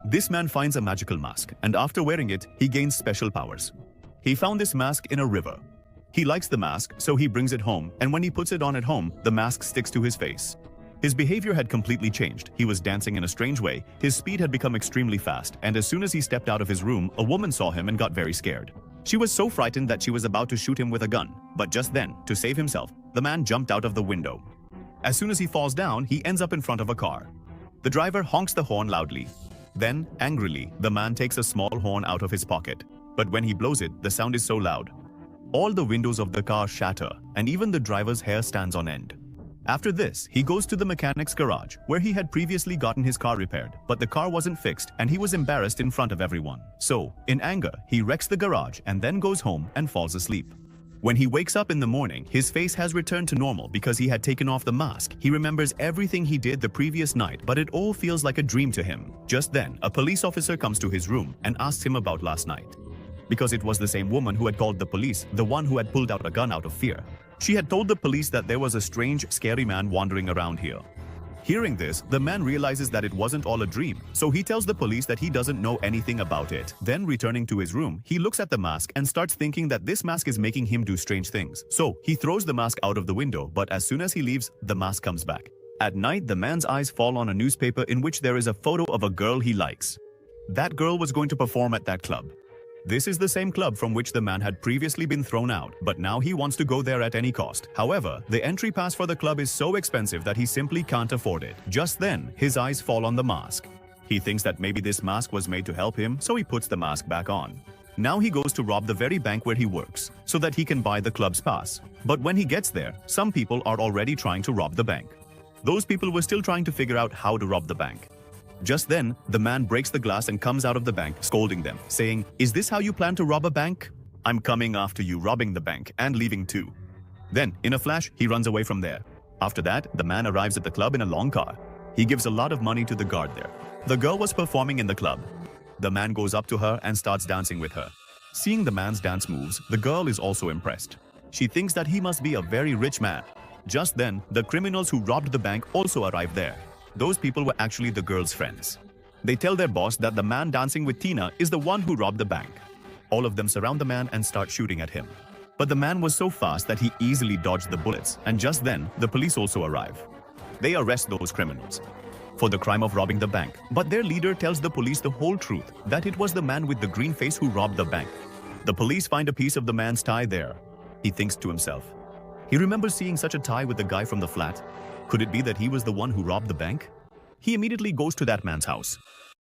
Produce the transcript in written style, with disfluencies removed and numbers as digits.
This man finds a magical mask, and after wearing it, he gains special powers. He found this mask in a river. He likes the mask, so he brings it home, and when he puts it on at home, the mask sticks to his face. His behavior had completely changed. He was dancing in a strange way, his speed had become extremely fast, and as soon as he stepped out of his room, a woman saw him and got very scared. She was so frightened that she was about to shoot him with a gun, but just then, to save himself, the man jumped out of the window. As soon as he falls down, he ends up in front of a car. The driver honks the horn loudly. Then, angrily, the man takes a small horn out of his pocket. But when he blows it, the sound is so loud. All the windows of the car shatter, and even the driver's hair stands on end. After this, he goes to the mechanic's garage, where he had previously gotten his car repaired, but the car wasn't fixed and he was embarrassed in front of everyone. So, in anger, he wrecks the garage and then goes home and falls asleep. When he wakes up in the morning, his face has returned to normal because he had taken off the mask. He remembers everything he did the previous night, but it all feels like a dream to him. Just then, a police officer comes to his room and asks him about last night. Because it was the same woman who had called the police, the one who had pulled out a gun out of fear. She had told the police that there was a strange, scary man wandering around here. Hearing this, the man realizes that it wasn't all a dream, so he tells the police that he doesn't know anything about it. Then, returning to his room, he looks at the mask and starts thinking that this mask is making him do strange things. So, he throws the mask out of the window, but as soon as he leaves, the mask comes back. At night, the man's eyes fall on a newspaper in which there is a photo of a girl he likes. That girl was going to perform at that club. This is the same club from which the man had previously been thrown out, but now he wants to go there at any cost. However, the entry pass for the club is so expensive that he simply can't afford it. Just then, his eyes fall on the mask. He thinks that maybe this mask was made to help him, so he puts the mask back on. Now he goes to rob the very bank where he works, so that he can buy the club's pass. But when he gets there, some people are already trying to rob the bank. Those people were still trying to figure out how to rob the bank. Just then, the man breaks the glass and comes out of the bank, scolding them, saying, "Is this how you plan to rob a bank? I'm coming after you, robbing the bank and leaving too." Then, in a flash, he runs away from there. After that, the man arrives at the club in a long car. He gives a lot of money to the guard there. The girl was performing in the club. The man goes up to her and starts dancing with her. Seeing the man's dance moves, the girl is also impressed. She thinks that he must be a very rich man. Just then, the criminals who robbed the bank also arrive there. Those people were actually the girl's friends. They tell their boss that the man dancing with Tina is the one who robbed the bank. All of them surround the man and start shooting at him. But the man was so fast that he easily dodged the bullets, and just then, the police also arrive. They arrest those criminals for the crime of robbing the bank, but their leader tells the police the whole truth, that it was the man with the green face who robbed the bank. The police find a piece of the man's tie there. He thinks to himself. He remembers seeing such a tie with the guy from the flat. Could it be that he was the one who robbed the bank? He immediately goes to that man's house.